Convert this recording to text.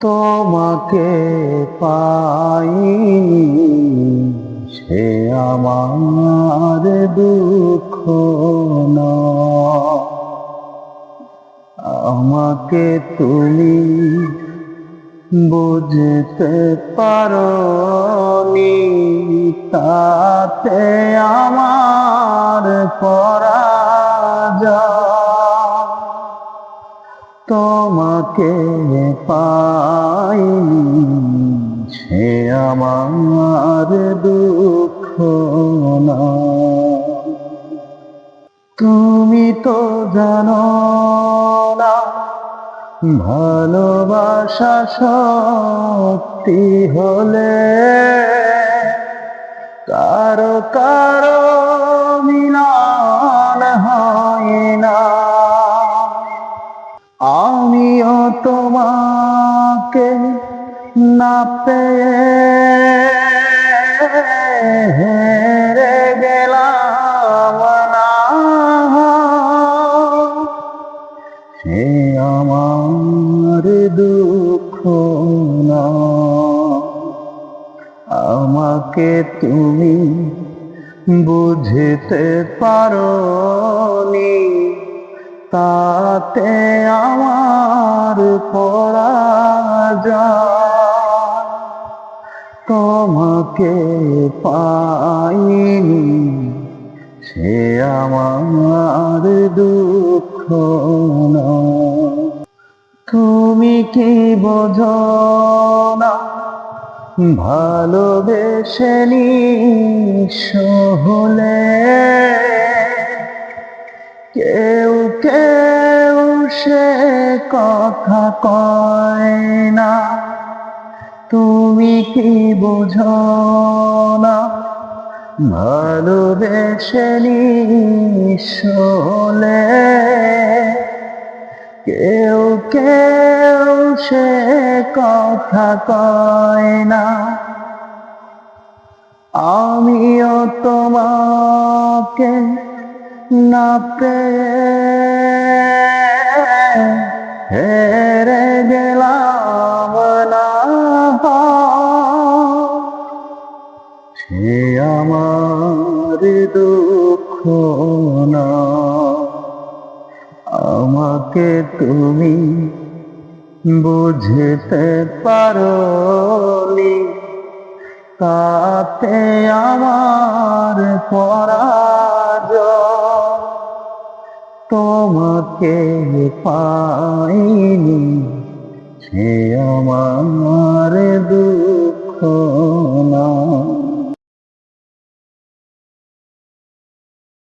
তোমাকে পাইনি সে আমার দুঃখ নয়। আমাকে তুমি বুঝতে পারোনি, তাতে আমার পরাজয়। তোমাকে পাইনি সে আমার দুঃখ নয়। তুমি তো জানো না ভালোবাসা সত্যি হলে কারো কারো মিলন হয় না। আমিও তোমাকে না পেয়ে হেরে গেলাম না, সে আমার দুঃখ না। আমাকে তুমি বুঝতে পারোনি, তাতে আমার পরাজয়। তোমাকে পাইনি সে আমার দুঃখ নয়। তুমি কি বোঝো না ভালোবেসে নিঃস্ব হলে কেউ কেউ সে কথা কয় না। তুমি কি বোঝো না ভালোবেসে নিঃস্ব হলে কেউ কেউ সে কথা কয় না। আমিও তোমাকে না পেয়ে হেরে গেলাম না, সে আমার দুঃখ না। আমাকে তুমি বুঝতে পারোনি, তাতে আমার পরাজয়। তোমাকে পাইনি সে আমার